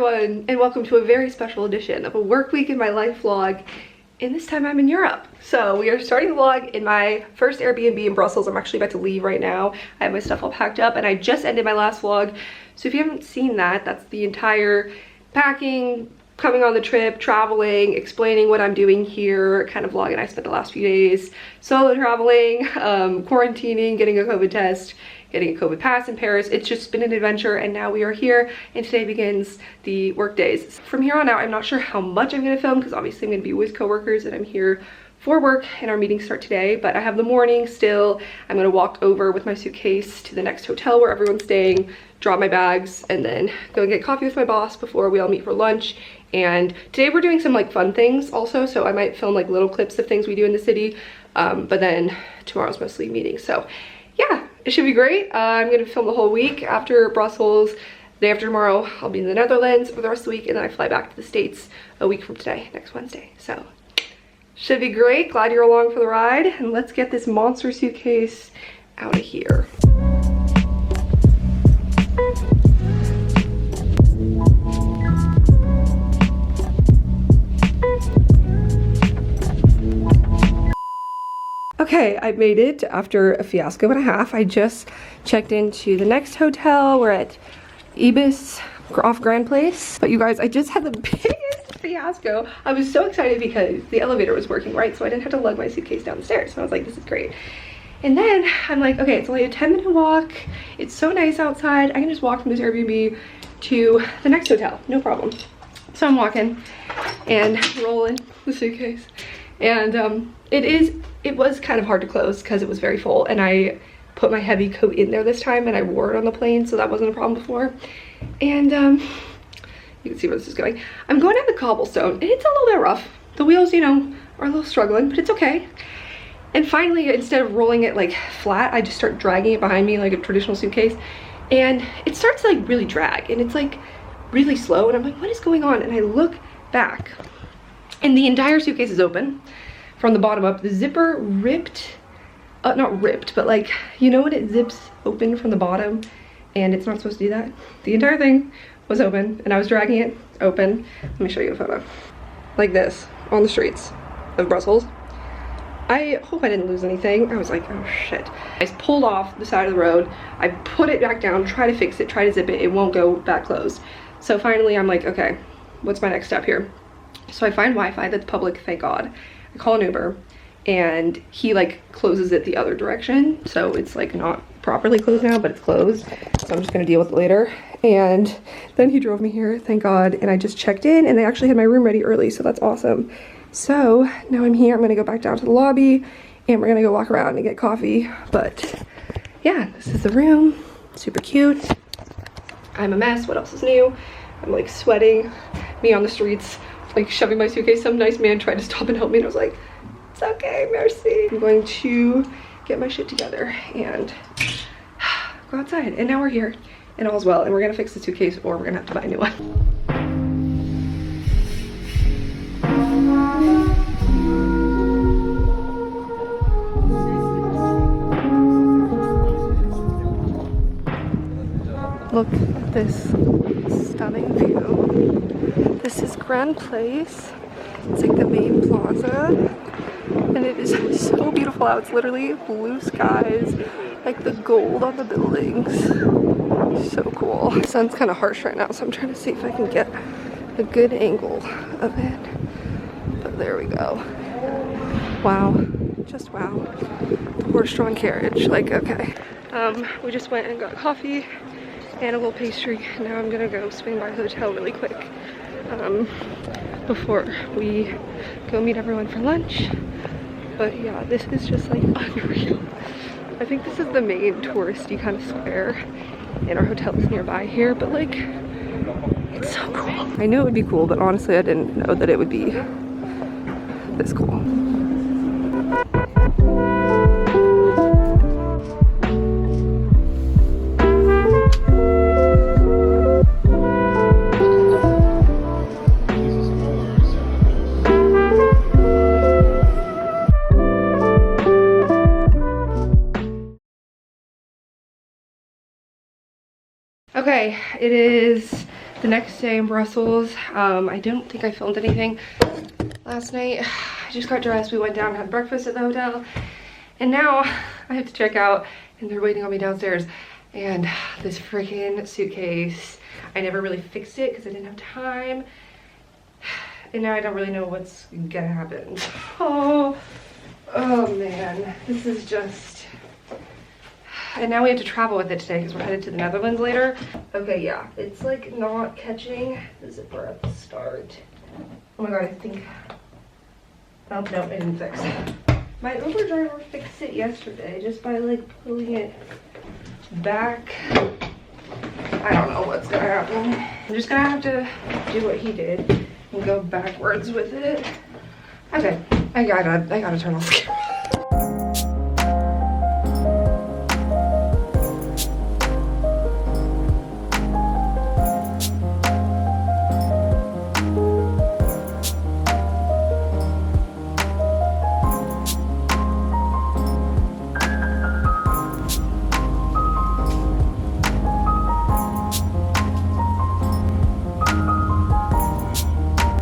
everyone, and welcome to a very special edition of a work week in my life vlog. And this time I'm in Europe. So we are starting the vlog in my first Airbnb in Brussels. I'm actually about to leave right now. I have my stuff all packed up and I just ended my last vlog. So if you haven't seen that, that's the entire packing, coming on the trip, traveling, explaining what I'm doing here kind of vlog. And I spent the last few days solo traveling, quarantining, getting a COVID test, getting a COVID pass in Paris. It's just been an adventure, and now we are here, and today begins the work days. From here on out, I'm not sure how much I'm gonna film because obviously I'm gonna be with coworkers and I'm here for work and our meetings start today, but I have the morning still. I'm gonna walk over with my suitcase to the next hotel where everyone's staying, drop my bags, and then go and get coffee with my boss before we all meet for lunch. And today we're doing some like fun things also, so I might film like little clips of things we do in the city, but then tomorrow's mostly meetings. So yeah, it should be great. I'm gonna film the whole week after Brussels. The day after tomorrow, I'll be in the Netherlands for the rest of the week, and then I fly back to the States a week from today, next Wednesday. So should be great. Glad you're along for the ride, and let's get this monster suitcase out of here. Okay, I made it after a fiasco and a half. I just checked into the next hotel. We're at Ibis off Grand Place. But you guys, I just had the biggest fiasco. I was so excited because the elevator was working, right? So I didn't have to lug my suitcase down the stairs. So I was like, this is great. And then I'm like, okay, it's only a 10-minute walk. It's so nice outside. I can just walk from this Airbnb to the next hotel, no problem. So I'm walking and rolling the suitcase. And it was kind of hard to close because it was very full, and I put my heavy coat in there this time and I wore it on the plane, so that wasn't a problem before. And you can see where this is going. I'm going down the cobblestone and it's a little bit rough. The wheels, you know, are a little struggling, but it's okay. And finally, instead of rolling it like flat, I just start dragging it behind me like a traditional suitcase, and it starts to like really drag, and it's like really slow, and I'm like, what is going on? And I look back and the entire suitcase is open from the bottom up. The zipper ripped, not ripped, but like, you know when it zips open from the bottom and it's not supposed to do that? The entire thing was open and I was dragging it open. Let me show you a photo. Like this, on the streets of Brussels. I hope I didn't lose anything. I was like, oh shit. I pulled off the side of the road. I put it back down, try to fix it, try to zip it. It won't go back closed. So finally I'm like, okay, what's my next step here? So I find Wi-Fi that's public, thank God. I call an Uber and he like closes it the other direction. So it's like not properly closed now, but it's closed. So I'm just gonna deal with it later. And then he drove me here, thank God. And I just checked in and they actually had my room ready early. So that's awesome. So now I'm here, I'm gonna go back down to the lobby and we're gonna go walk around and get coffee. But yeah, this is the room, super cute. I'm a mess, what else is new? I'm like sweating, me on the streets, like shoving my suitcase. Some nice man tried to stop and help me and I was like, it's okay, merci. I'm going to get my shit together and go outside. And now we're here and all's well, and we're gonna fix the suitcase or we're gonna have to buy a new one. Look at this stunning view. This is Grand Place. It's like the main plaza. And it is so beautiful out. It's literally blue skies, like the gold on the buildings. So cool. The sun's kind of harsh right now, so I'm trying to see if I can get a good angle of it. But there we go. Wow. Just wow. The horse-drawn carriage. Like, okay. We just went and got coffee and a little pastry. Now I'm gonna go swing by the hotel really quick before we go meet everyone for lunch. But yeah, this is just like unreal. I think this is the main touristy kind of square, and our hotel is nearby here, but like, it's so cool. I knew it would be cool, but honestly I didn't know that it would be this cool. Okay, it is the next day in Brussels. I don't think I filmed anything last night. I just got dressed, we went down and had breakfast at the hotel, and now I have to check out and they're waiting on me downstairs. And this freaking suitcase, I never really fixed it because I didn't have time, and now I don't really know what's gonna happen. Oh man, this is just... And now we have to travel with it today because we're headed to the Netherlands later. Okay, yeah, it's like not catching the zipper at the start. Oh my god, I think... Oh, no, it didn't fix. My Uber driver fixed it yesterday just by like pulling it back. I don't know what's gonna happen. I'm just gonna have to do what he did and go backwards with it. Okay, I gotta turn off the camera.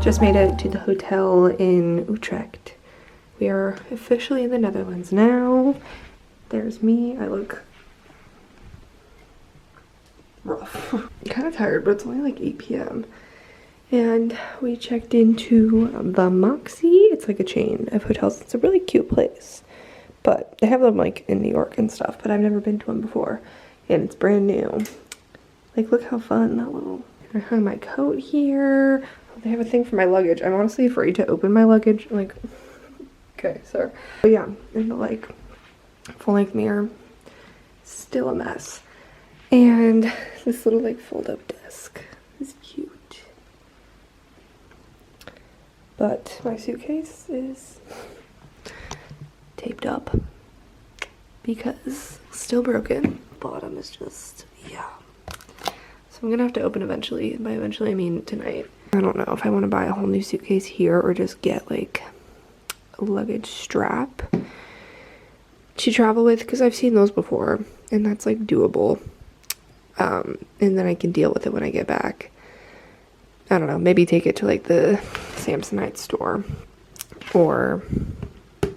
Just made it to the hotel in Utrecht. We are officially in the Netherlands now. There's me. I look rough. I'm kind of tired, but it's only like 8 p.m. And we checked into the Moxie. It's like a chain of hotels. It's a really cute place. But they have them like in New York and stuff, but I've never been to one before. And it's brand new. Like, look how fun that little... I hung my coat here. They have a thing for my luggage. I'm honestly afraid to open my luggage. Like, okay, sorry. But yeah, and the like full-length mirror, still a mess. And this little like fold-up desk is cute. But my suitcase is taped up because it's still broken. Bottom is just, yeah. So I'm gonna have to open eventually. By eventually I mean tonight. I don't know if I want to buy a whole new suitcase here or just get like a luggage strap to travel with, because I've seen those before and that's like doable. And then I can deal with it when I get back. I don't know, maybe take it to like the Samsonite store or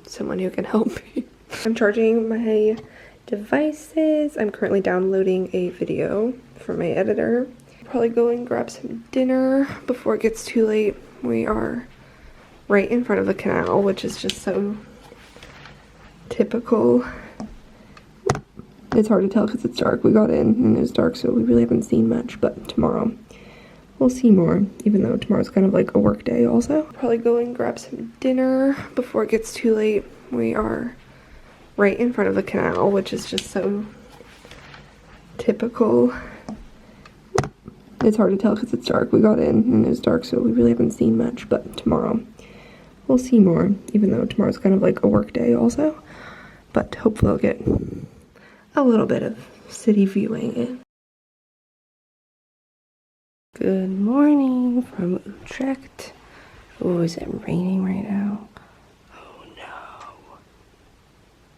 someone who can help me. I'm charging my devices. I'm currently downloading a video from my editor. Probably go and grab some dinner before it gets too late. We are right in front of the canal, which is just so typical. It's hard to tell because it's dark. We got in and it was dark, so we really haven't seen much, but tomorrow we'll see more, even though tomorrow's kind of like a work day also. Probably go and grab some dinner before it gets too late. We are right in front of the canal, which is just so typical. It's hard to tell because it's dark. We got in and it was dark, so we really haven't seen much, but tomorrow we'll see more, even though tomorrow's kind of like a work day also. But hopefully I'll get a little bit of city viewing in. Good morning from Utrecht. Oh, is it raining right now? Oh no.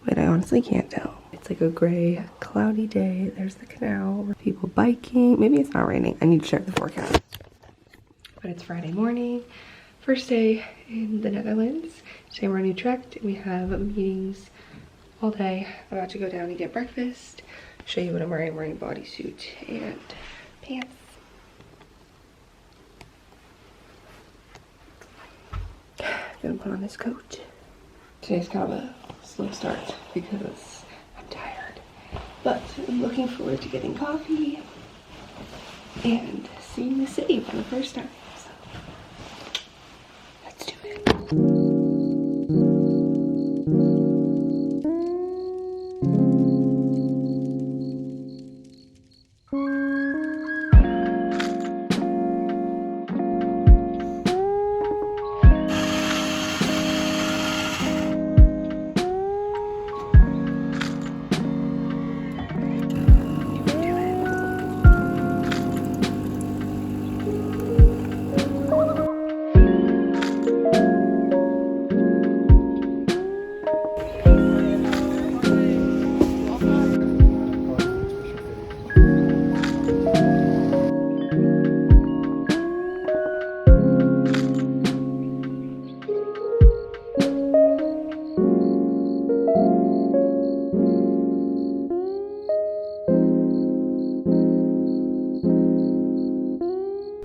Wait, I honestly can't tell. It's like a gray, cloudy day. There's the canal. People biking. Maybe it's not raining. I need to check the forecast. But it's Friday morning. First day in the Netherlands. Today we're in Utrecht. We have meetings all day. I'm about to go down and get breakfast. Show you what I'm wearing. I'm wearing a bodysuit and pants. Gonna put on this coat. Today's kind of a slow start because I'm tired, but I'm looking forward to getting coffee and seeing the city for the first time. So let's do it.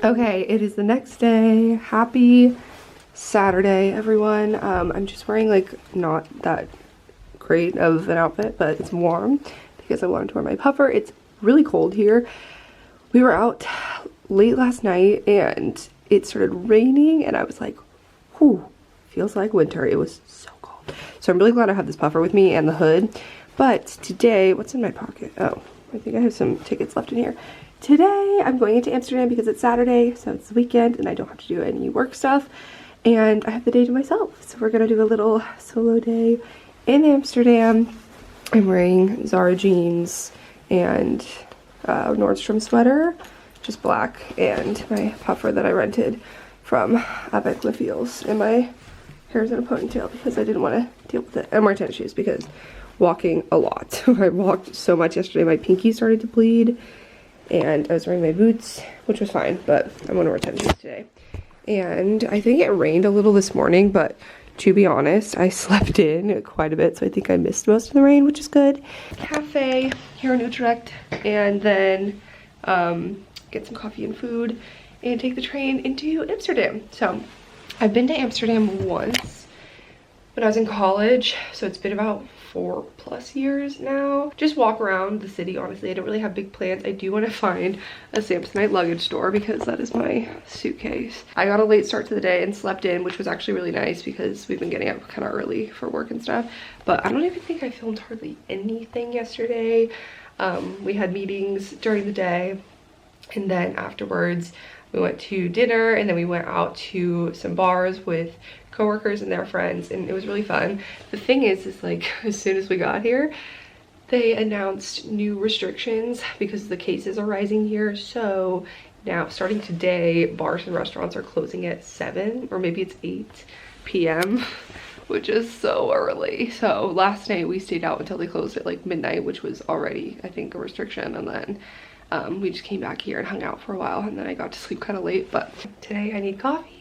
Okay, it is the next day. Happy Saturday, everyone. I'm just wearing like not that great of an outfit, but it's warm because I wanted to wear my puffer. It's really cold here. We were out late last night and it started raining and I was like, whew, feels like winter. It was so cold. So I'm really glad I have this puffer with me and the hood. But today, what's in my pocket? Oh, I think I have some tickets left in here. Today, I'm going into Amsterdam because it's Saturday, so it's the weekend and I don't have to do any work stuff. And I have the day to myself. So we're gonna do a little solo day in Amsterdam. I'm wearing Zara jeans and Nordstrom sweater, just black, and my puffer that I rented from Avec Les Filles. And my hair's in a ponytail because I didn't want to deal with it. And my tennis shoes because walking a lot. I walked so much yesterday, my pinky started to bleed. And I was wearing my boots, which was fine, but I'm gonna wear tennis shoes today. And I think it rained a little this morning, but to be honest, I slept in quite a bit, so I think I missed most of the rain, which is good. Cafe here in Utrecht, and then get some coffee and food, and take the train into Amsterdam. So I've been to Amsterdam once when I was in college, so it's been about 4+ years now. Just walk around the city, honestly. I don't really have big plans. I do want to find a Samsonite luggage store because that is my suitcase. I got a late start to the day and slept in, which was actually really nice because we've been getting up kind of early for work and stuff. But I don't even think I filmed hardly anything yesterday. We had meetings during the day, and then afterwards we went to dinner, and then we went out to some bars with coworkers and their friends, and it was really fun. The thing is like as soon as we got here, they announced new restrictions because the cases are rising here. So now starting today, bars and restaurants are closing at 7 or maybe it's 8 p.m. which is so early. So last night we stayed out until they closed at like midnight, which was already I think a restriction, and then we just came back here and hung out for a while, and then I got to sleep kind of late. But today I need coffee.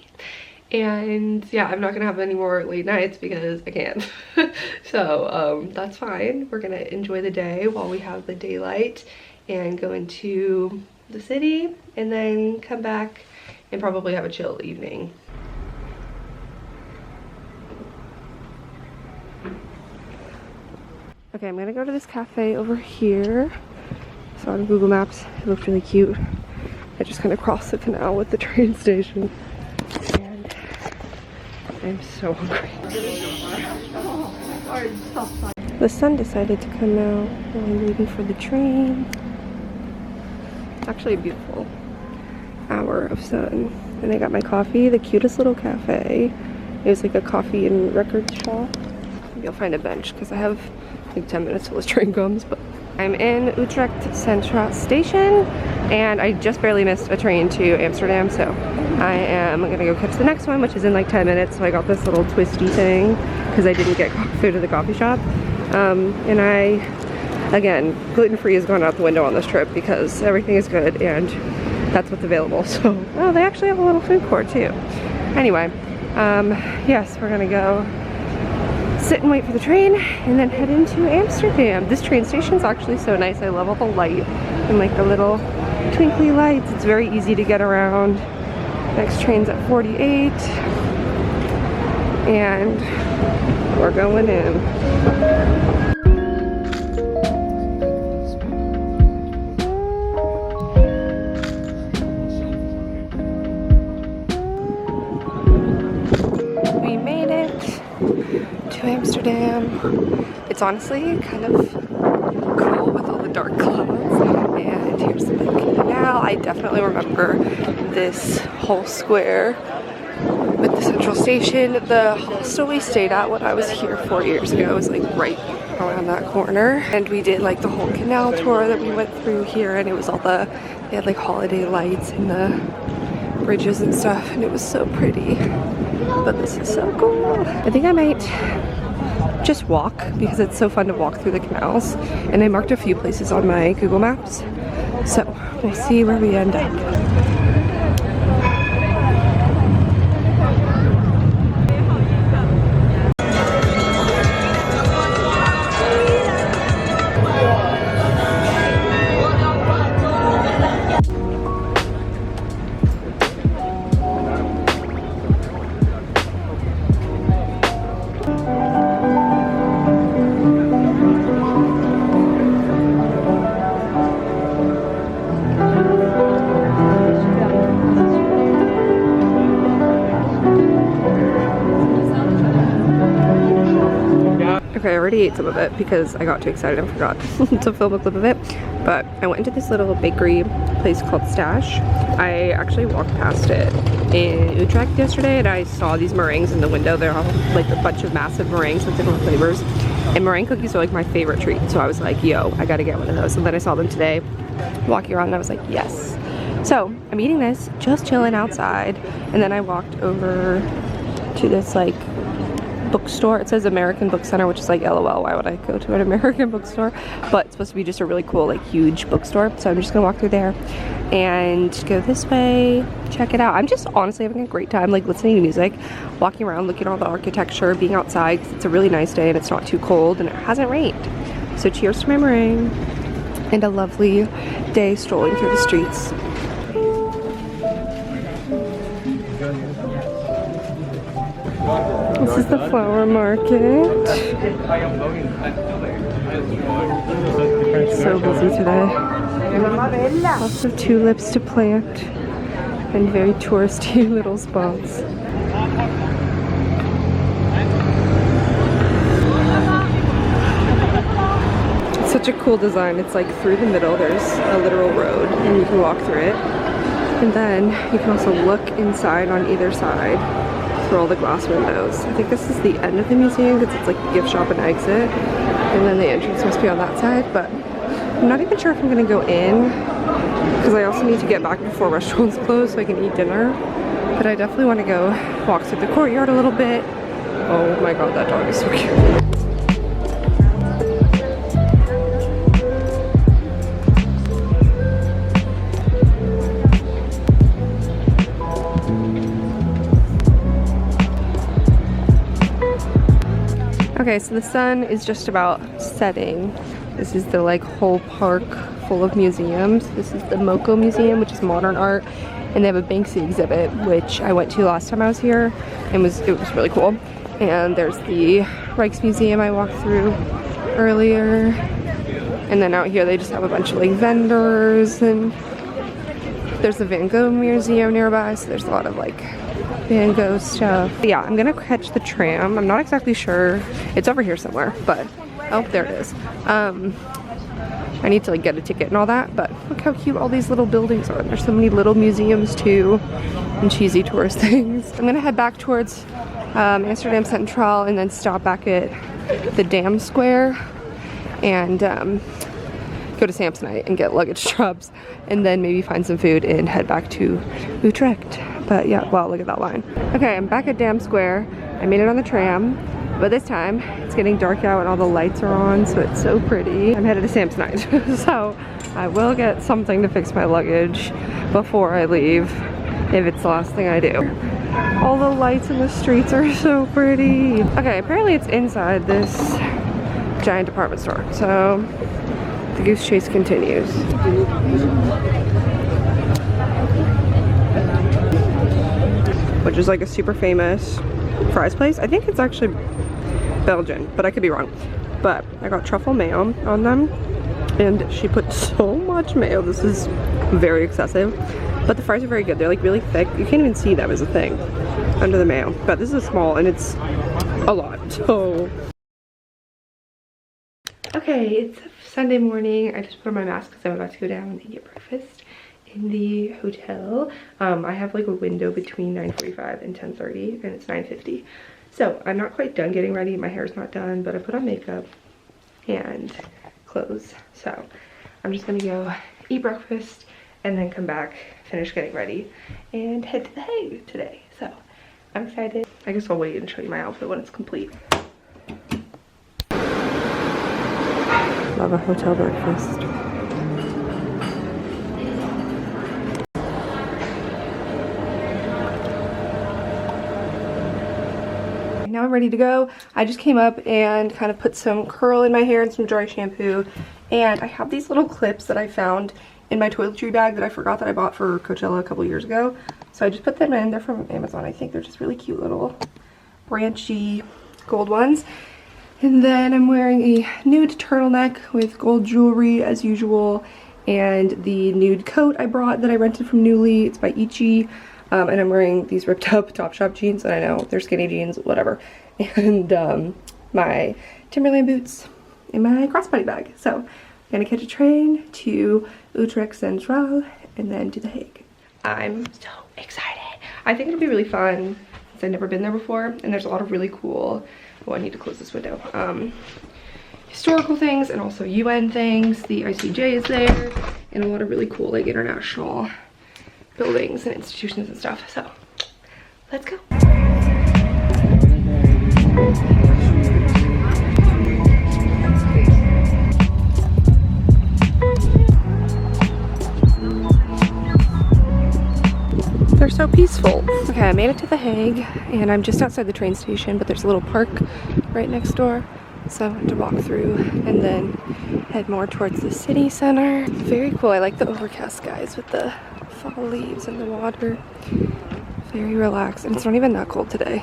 And yeah, I'm not gonna have any more late nights because I can't. So that's fine. We're gonna enjoy the day while we have the daylight and go into the city and then come back and probably have a chill evening. Okay, I'm gonna go to this cafe over here. So on Google Maps, it looked really cute. I just kind of crossed the canal with the train station. I'm so hungry. The sun decided to come out while I'm waiting for the train. It's actually a beautiful hour of sun. And I got my coffee, the cutest little cafe. It was like a coffee and record shop. Maybe I'll find a bench because I have like 10 minutes till this train comes. But I'm in Utrecht Central Station, and I just barely missed a train to Amsterdam, so I am gonna go catch the next one, which is in like 10 minutes. So I got this little twisty thing because I didn't get food at the coffee shop. And again, gluten-free has gone out the window on this trip because everything is good and that's what's available. So, oh, they actually have a little food court too. Anyway, yes, we're gonna go sit and wait for the train and then head into Amsterdam. This train station is actually so nice. I love all the light and like the little twinkly lights. It's very easy to get around. Next train's at 48 and we're going in. To Amsterdam. It's honestly kind of cool with all the dark clouds. And here's the big canal. I definitely remember this whole square with the central station. The hostel we stayed at when I was here 4 years ago was like right around that corner. And we did like the whole canal tour that we went through here, and it was all they had like holiday lights and the bridges and stuff, and it was so pretty. But this is so cool. I think I might just walk because it's so fun to walk through the canals. And I marked a few places on my Google Maps. So we'll see where we end up. Okay, I already ate some of it because I got too excited and forgot to film a clip of it. But I went into this little bakery place called Stash. I actually walked past it in Utrecht yesterday and I saw these meringues in the window. They're all like a bunch of massive meringues with different flavors. And meringue cookies are like my favorite treat. So I was like, yo, I gotta get one of those. And then I saw them today walking around and I was like, yes. So I'm eating this, just chilling outside. And then I walked over to this like bookstore. It says American Book Center, which is like LOL, why would I go to an American bookstore? But it's supposed to be just a really cool like huge bookstore. So I'm just gonna walk through there and go this way, check it out. I'm just honestly having a great time like listening to music, walking around, looking at all the architecture, being outside because it's a really nice day and it's not too cold and it hasn't rained. So cheers to my meringue and a lovely day strolling through the streets. This is the flower market. So busy today. Lots of tulips to plant and very touristy little spots. It's such a cool design. It's like through the middle there's a literal road and you can walk through it. And then you can also look inside on either side through all the glass windows. I think this is the end of the museum because it's like the gift shop and exit, and then the entrance must be on that side, but I'm not even sure if I'm gonna go in because I also need to get back before restaurants close so I can eat dinner. But I definitely want to go walk through the courtyard a little bit. Oh my god, that dog is so cute. Okay, so the sun is just about setting. This is the like whole park full of museums. This is the Moko Museum, which is modern art, and they have a Banksy exhibit, which I went to last time I was here, and it was really cool. And there's the Rijksmuseum I walked through earlier, and then out here they just have a bunch of like vendors, and there's the Van Gogh Museum nearby, so there's a lot of like Van Gogh stuff. But yeah, I'm gonna catch the tram. I'm not exactly sure. It's over here somewhere, but oh, there it is. I need to like get a ticket and all that, but look how cute all these little buildings are. There's so many little museums too and cheesy tourist things. I'm gonna head back towards Amsterdam Central and then stop back at the Dam Square and go to Samsonite and get luggage drops and then maybe find some food and head back to Utrecht. But yeah, wow, look at that line. Okay, I'm back at Dam Square. I made it on the tram, but this time it's getting dark out and all the lights are on, so it's so pretty. I'm headed to Samsonite, so I will get something to fix my luggage before I leave, if it's the last thing I do. All the lights in the streets are so pretty. Okay, apparently it's inside this giant department store, so the goose chase continues. Which is like a super famous fries place. I think it's actually Belgian, but I could be wrong. But I got truffle mayo on them, and she put so much mayo. This is very excessive, but the fries are very good. They're like really thick. You can't even see them as a thing under the mayo. But this is small, and it's a lot. So okay, it's Sunday morning. I just put on my mask because I'm about to go down and get breakfast in the hotel. I have like a window between 9:45 and 10:30 and it's 9:50. So I'm not quite done getting ready. My hair's not done, but I put on makeup and clothes. So I'm just gonna go eat breakfast and then come back, finish getting ready, and head to The Hague today. So I'm excited. I guess I'll wait and show you my outfit when it's complete. Love a hotel breakfast. Now I'm ready to go. I just came up and kind of put some curl in my hair and some dry shampoo, and I have these little clips that I found in my toiletry bag that I forgot that I bought for Coachella a couple years ago. So I just put them in. They're from Amazon, I think. They're just really cute little branchy gold ones. And then I'm wearing a nude turtleneck with gold jewelry as usual, and the nude coat I brought that I rented from Nuuly. It's by Ichi. And I'm wearing these ripped up Topshop jeans, and I know they're skinny jeans, whatever. And my Timberland boots in my crossbody bag. So I'm gonna catch a train to Utrecht Central and then to The Hague. I'm so excited. I think it'll be really fun since I've never been there before, and there's a lot of really cool, oh, I need to close this window, historical things and also UN things. The ICJ is there, and a lot of really cool like international buildings and institutions and stuff. So let's go. They're so peaceful. Okay, I made it to The Hague, and I'm just outside the train station, but there's a little park right next door. So I want to walk through and then head more towards the city center. Very cool. I like the overcast skies with the fall leaves and the water. Very relaxed, and it's not even that cold today.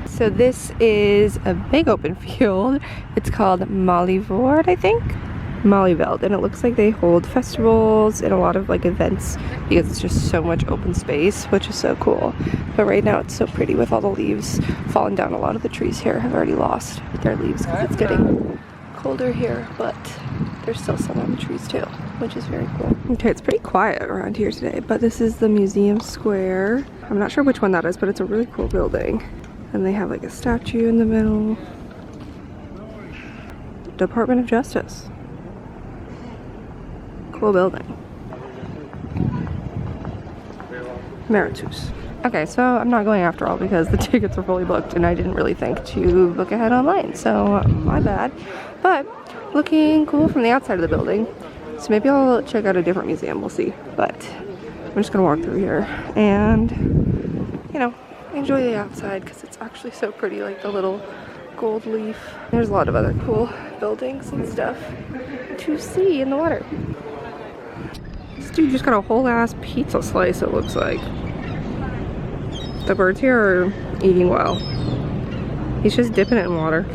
So this is a big open field. It's called Malieveld, I think. Malieveld, and it looks like they hold festivals and a lot of like events because it's just so much open space, which is so cool. But right now it's so pretty with all the leaves falling down. A lot of the trees here have already lost their leaves because it's getting colder here, but there's still some on the trees too, which is very cool. Okay, it's pretty quiet around here today, but this is the museum square. I'm not sure which one that is, but it's a really cool building. And they have like a statue in the middle. Department of Justice. Cool building. Meritus. Okay, so I'm not going after all because the tickets are fully booked and I didn't really think to book ahead online, so my bad. But looking cool from the outside of the building, so maybe I'll check out a different museum, we'll see. But I'm just gonna walk through here and, you know, enjoy the outside because it's actually so pretty, like the little gold leaf. There's a lot of other cool buildings and stuff to see in the water. This dude just got a whole ass pizza slice, it looks like. The birds here are eating well. He's just dipping it in water.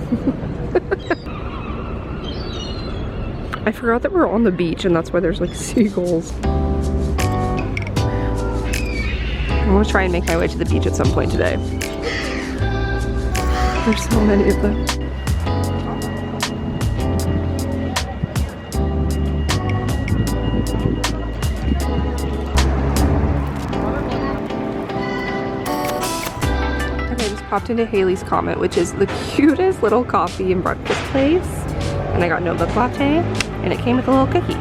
I forgot that we're on the beach and that's why there's like seagulls. I'm gonna try and make my way to the beach at some point today. There's so many of them. Popped into Haley's Comet, which is the cutest little coffee and breakfast place, and I got no milk latte, and it came with a little cookie.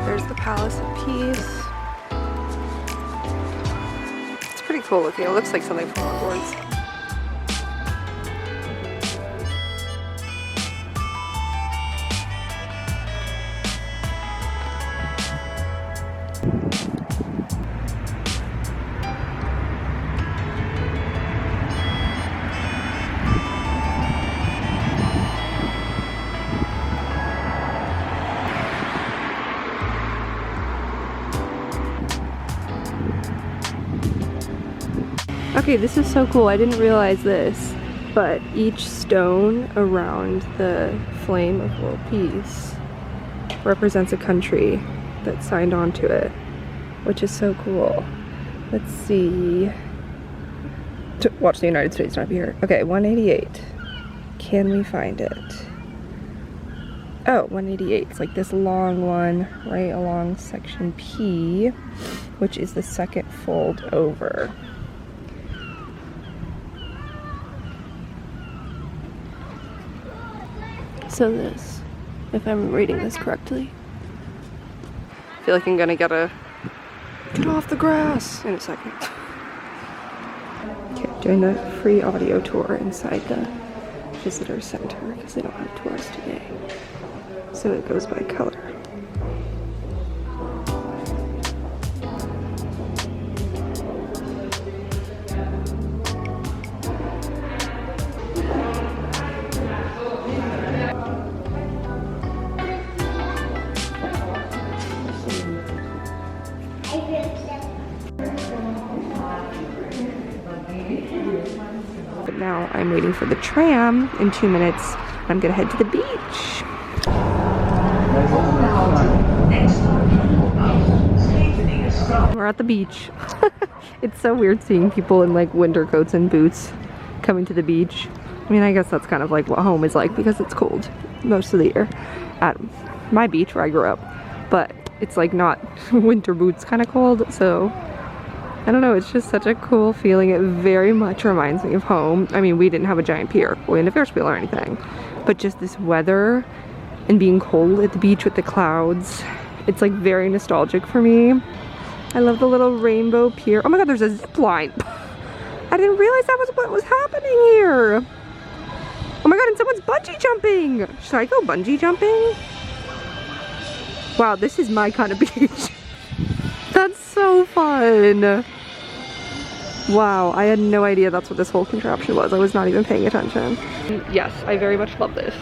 There's the Palace of Peace. It's pretty cool looking. It looks like something from Hogwarts. Okay, this is so cool. I didn't realize this, but each stone around the flame of world peace represents a country that signed on to it, which is so cool. Let's see. Watch the United States not be here. Okay, 188. Can we find it? Oh, 188. It's like this long one right along section P, which is the second fold over. So this, if I'm reading this correctly. I feel like I'm gonna get off the grass in a second. Okay, doing the free audio tour inside the visitor center because they don't have tours today. So it goes by color. But now I'm waiting for the tram in 2 minutes. I'm gonna head to the beach. We're at the beach. It's so weird seeing people in like winter coats and boots coming to the beach. I mean, I guess that's kind of like what home is like because it's cold most of the year at my beach where I grew up. But it's like not winter boots kind of cold, so I don't know, it's just such a cool feeling. It very much reminds me of home. I mean, we didn't have a giant pier or a Ferris wheel or anything, but just this weather and being cold at the beach with the clouds, it's like very nostalgic for me. I love the little rainbow pier. Oh my god, there's a zip line. I didn't realize that was what was happening here. Oh my god, and someone's bungee jumping. Should I go bungee jumping? Wow, this is my kind of beach. That's so fun. Wow, I had no idea that's what this whole contraption was. I was not even paying attention. Yes, I very much love this.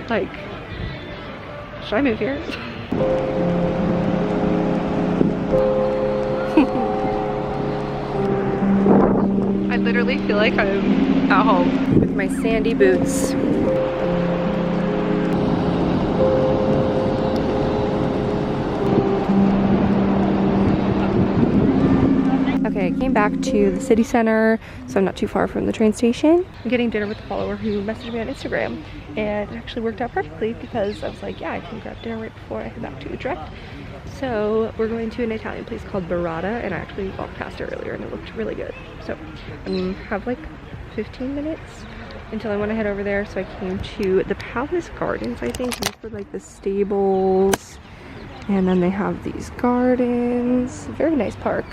Like, should I move here? I literally feel like I'm at home with my sandy boots. Okay, I came back to the city center, so I'm not too far from the train station. I'm getting dinner with a follower who messaged me on Instagram, and it actually worked out perfectly because I was like, yeah, I can grab dinner right before I head back to Utrecht. So we're going to an Italian place called Burrata, and I actually walked past it earlier and it looked really good. So I have like 15 minutes until I want to head over there. So I came to the Palace Gardens, I think. These were like the stables, and then they have these gardens. Very nice park.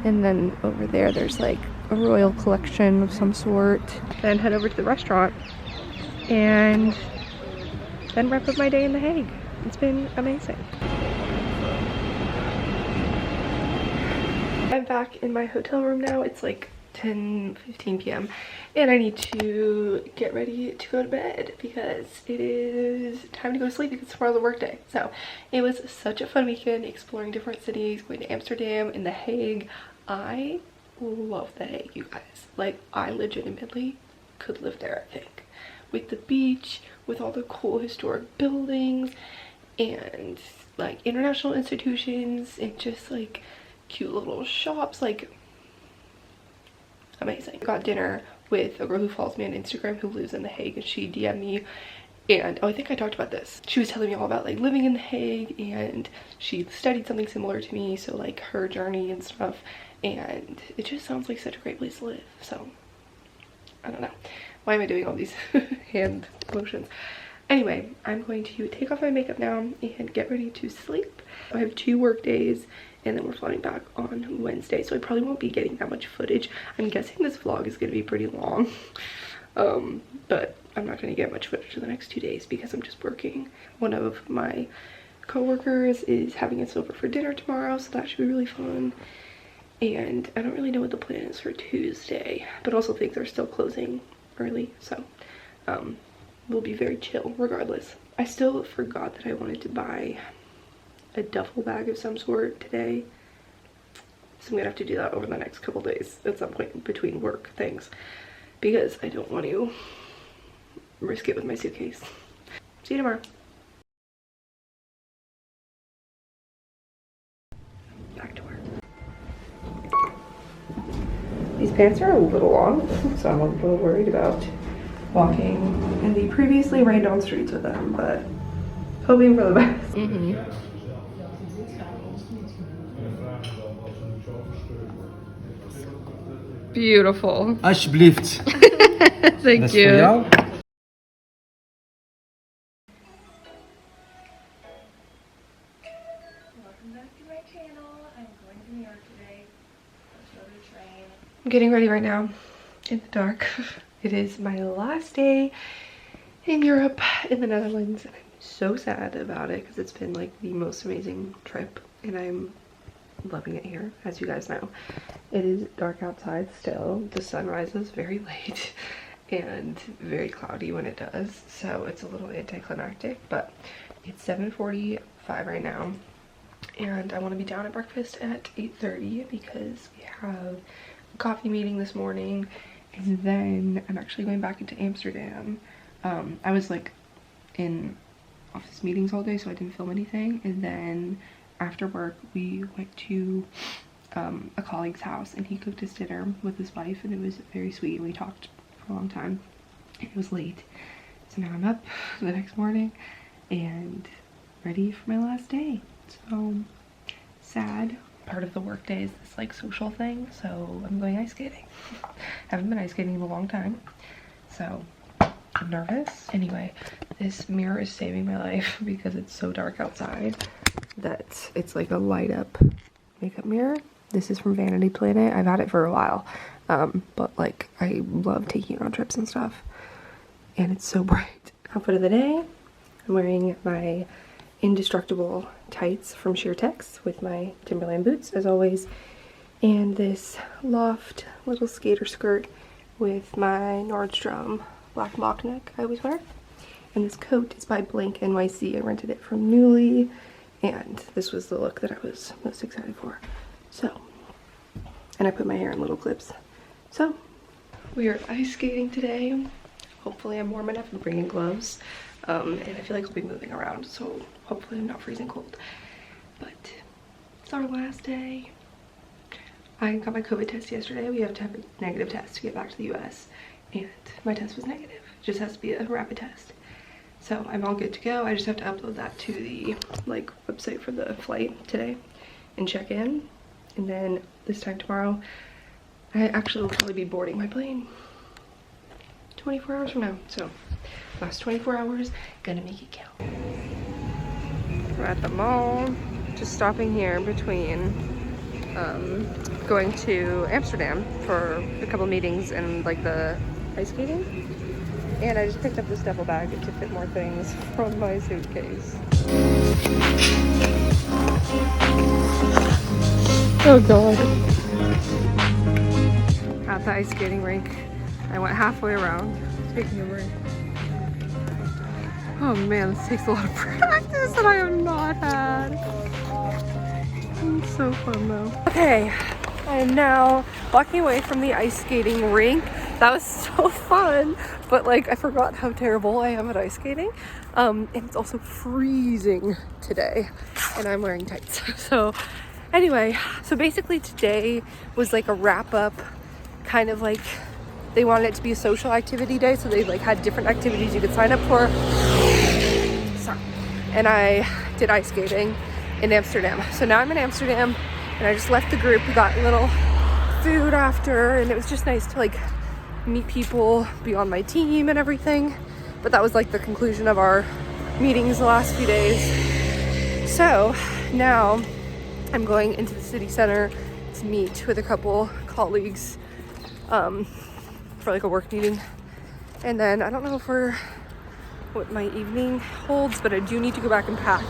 And then over there, there's like a royal collection of some sort. Then head over to the restaurant and then wrap up my day in The Hague. It's been amazing. I'm back in my hotel room now. It's like 10:15 p.m. and I need to get ready to go to bed because it is time to go to sleep because tomorrow's a work day. So it was such a fun weekend exploring different cities, going to Amsterdam and The Hague. I love The Hague, you guys. Like, I legitimately could live there, I think. With the beach, with all the cool historic buildings and like international institutions and just like cute little shops, like amazing. I got dinner with a girl who follows me on Instagram who lives in The Hague, and she DM'd me, and oh, I think I talked about this. She was telling me all about like living in The Hague, and she studied something similar to me, so like her journey and stuff, and it just sounds like such a great place to live. So I don't know, why am I doing all these hand motions? Anyway, I'm going to take off my makeup now and get ready to sleep. I have 2 work days and then we're flying back on Wednesday, so I probably won't be getting that much footage. I'm guessing this vlog is going to be pretty long, but I'm not going to get much footage for the next 2 days because I'm just working. One of my co-workers is having us over for dinner tomorrow, so that should be really fun. And I don't really know what the plan is for Tuesday, but also things are still closing early, so we'll be very chill regardless. I still forgot that I wanted to buy a duffel bag of some sort today, so I'm gonna have to do that over the next couple days at some point between work things because I don't want to risk it with my suitcase. See you tomorrow. Back to work. These pants are a little long, so I'm a little worried about walking in the previously rained on streets with them, but hoping for the best. Beautiful. Alsjeblieft. Thank you. Voor jou. Welcome back to my channel. I'm going to New York today. Let's go to the train. I'm getting ready right now in the dark. It is my last day in Europe, in the Netherlands, and I'm so sad about it because it's been like the most amazing trip and I'm loving it here. As you guys know, it is dark outside still. The sun rises very late and very cloudy when it does, so it's a little anticlimactic, but it's 7:45 right now and I want to be down at breakfast at 8:30 because we have a coffee meeting this morning, and then I'm actually going back into Amsterdam. I was like in office meetings all day, so I didn't film anything. And then after work, we went to a colleague's house, and he cooked us dinner with his wife, and it was very sweet. We talked for a long time. It was late, so now I'm up the next morning and ready for my last day. So sad. Part of the work day is this like social thing, so I'm going ice skating. Haven't been ice skating in a long time, so I'm nervous. Anyway, this mirror is saving my life because it's so dark outside that it's like a light up makeup mirror. This is from Vanity Planet. I've had it for a while, but like I love taking it on trips and stuff, and it's so bright. Outfit of the day, I'm wearing my indestructible tights from Sheertex with my Timberland boots as always, and this Loft little skater skirt with my Nordstrom black mock neck I always wear. And this coat is by Blank NYC. I rented it from Nuuly, and this was the look that I was most excited for. So, and I put my hair in little clips. So, we are ice skating today. Hopefully I'm warm enough. I'm bringing gloves. And I feel like I'll be moving around, so hopefully I'm not freezing cold. But it's our last day. I got my COVID test yesterday. We have to have a negative test to get back to the US, and my test was negative. It just has to be a rapid test. So I'm all good to go. I just have to upload that to the like website for the flight today and check in. And then this time tomorrow, I actually will probably be boarding my plane 24 hours from now. So last 24 hours, gonna make it count. We're at the mall, just stopping here between going to Amsterdam for a couple meetings and like the ice skating. And I just picked up this duffel bag to fit more things from my suitcase. Oh god. At the ice skating rink, I went halfway around, taking a break. Oh man, this takes a lot of practice that I have not had. It's so fun though. Okay, I am now walking away from the ice skating rink. That was so fun, but like I forgot how terrible I am at ice skating. And it's also freezing today, and I'm wearing tights. So anyway, so basically today was like a wrap up, kind of like they wanted it to be a social activity day, so they like had different activities you could sign up for. Sorry. And I did ice skating in Amsterdam. So now I'm in Amsterdam, and I just left the group. We got a little food after, and it was just nice to like meet people, be on my team and everything. But that was like the conclusion of our meetings the last few days. So now I'm going into the city center to meet with a couple colleagues for like a work meeting. And then I don't know what my evening holds, but I do need to go back and pack.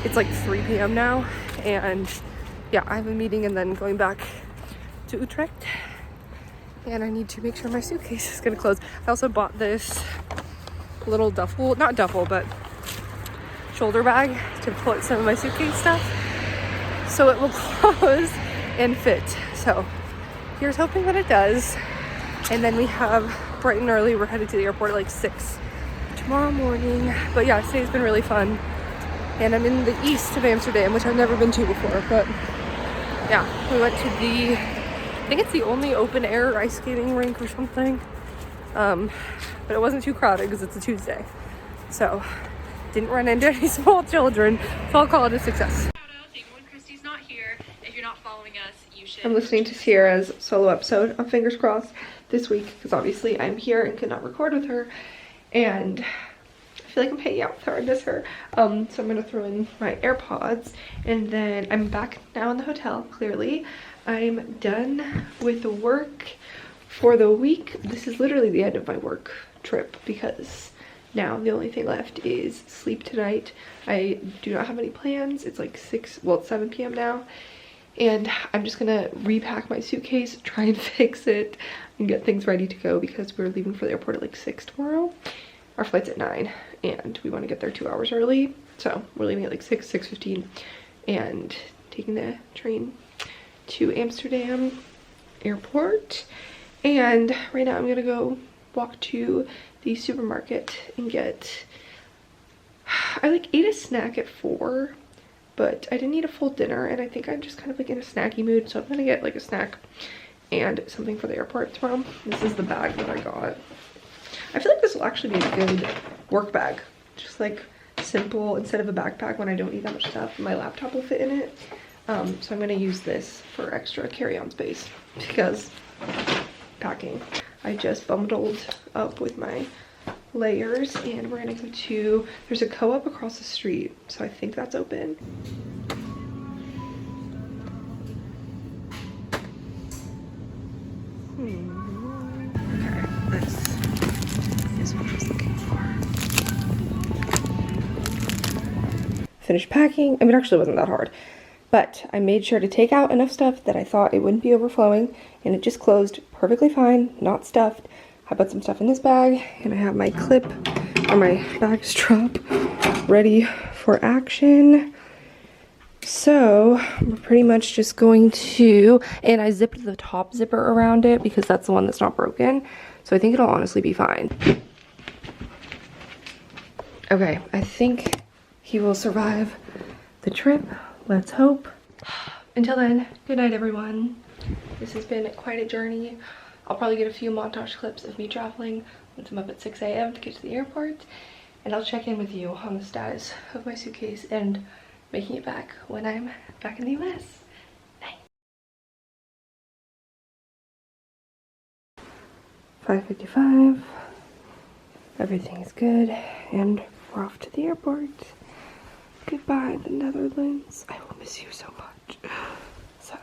It's like 3 p.m. now, and yeah, I have a meeting and then going back to Utrecht, and I need to make sure my suitcase is gonna close. I also bought this little not duffel, but shoulder bag to put some of my suitcase stuff, so it will close and fit. So here's hoping that it does. And then we have bright and early, we're headed to the airport at like 6 tomorrow morning. But yeah, today's been really fun. And I'm in the east of Amsterdam, which I've never been to before. But yeah, we went to I think it's the only open air ice skating rink or something. But it wasn't too crowded because it's a Tuesday. So didn't run into any small children. So I'll call it a success. Even when Kristee's not here, if you're not following us, you should. I'm listening to Sierra's solo episode of Fingers Crossed this week because obviously I'm here and could not record with her, and I feel like I'm hanging out with her. I miss her. So I'm gonna throw in my AirPods, and then I'm back now in the hotel. Clearly I'm done with the work for the week. This is literally the end of my work trip because now the only thing left is sleep tonight. I do not have any plans. It's like it's 7 p.m. now. And I'm just gonna repack my suitcase, try and fix it, and get things ready to go because we're leaving for the airport at like 6 tomorrow. Our flight's at 9, and we want to get there 2 hours early. So we're leaving at like 6:15, and taking the train to Amsterdam airport. And right now I'm gonna go walk to the supermarket and get I like ate a snack at 4, but I didn't eat a full dinner, and I think I'm just kind of like in a snacky mood, so I'm gonna get like a snack and something for the airport tomorrow. This is the bag that I got. I feel like this will actually be a good work bag. Just like simple, instead of a backpack when I don't need that much stuff, my laptop will fit in it. So I'm gonna use this for extra carry-on space because packing. I just bundled up with my layers and we're gonna go to, there's a co-op across the street, so I think that's open. Okay, this is what I was looking for. Finished packing. I mean, it actually wasn't that hard, but I made sure to take out enough stuff that I thought it wouldn't be overflowing, and it just closed perfectly fine, not stuffed. I put some stuff in this bag, and I have my clip or my bag strap ready for action. So we're pretty much just going to, and I zipped the top zipper around it because that's the one that's not broken. So I think it'll honestly be fine. Okay, I think he will survive the trip. Let's hope. Until then, good night everyone. This has been quite a journey. I'll probably get a few montage clips of me traveling once I'm up at 6 a.m. to get to the airport. And I'll check in with you on the status of my suitcase and making it back when I'm back in the US. Bye. 5:55. Everything's good. And we're off to the airport. Goodbye, the Netherlands. I will miss you so much. Sad.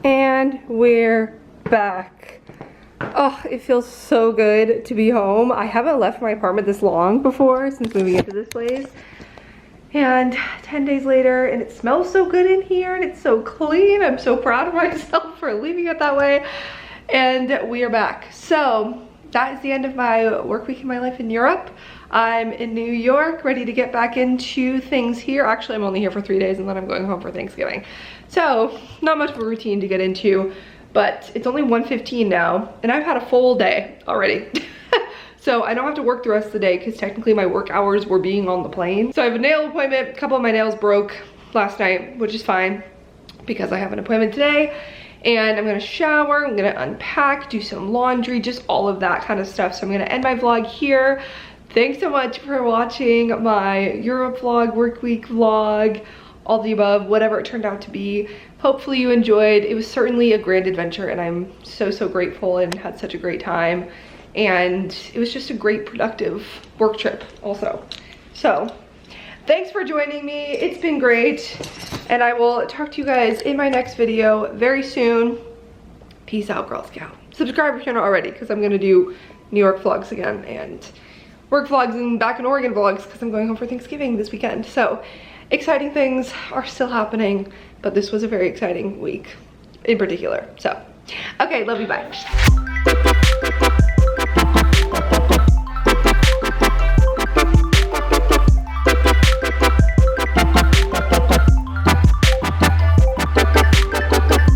And we're back. Oh, it feels so good to be home. I haven't left my apartment this long before since moving into this place. And 10 days later, and it smells so good in here, and it's so clean. I'm so proud of myself for leaving it that way. And we are back. So that is the end of my work week in my life in Europe. I'm in New York, ready to get back into things here. Actually, I'm only here for 3 days, and then I'm going home for Thanksgiving. So not much of a routine to get into, but it's only 1:15 now, and I've had a full day already. So I don't have to work the rest of the day because technically my work hours were being on the plane. So I have a nail appointment. A couple of my nails broke last night, which is fine because I have an appointment today. And I'm gonna shower, I'm gonna unpack, do some laundry, just all of that kind of stuff. So I'm gonna end my vlog here. Thanks so much for watching my Europe vlog, work week vlog, all the above, whatever it turned out to be. Hopefully you enjoyed. It was certainly a grand adventure, and I'm so grateful and had such a great time. And it was just a great productive work trip also. So thanks for joining me. It's been great, and I will talk to you guys in my next video very soon. Peace out, Girl Scout. Subscribe if you're not already, because I'm gonna do New York vlogs again and work vlogs and back in Oregon vlogs because I'm going home for Thanksgiving this weekend. So exciting things are still happening, but this was a very exciting week in particular. So okay, love you, bye.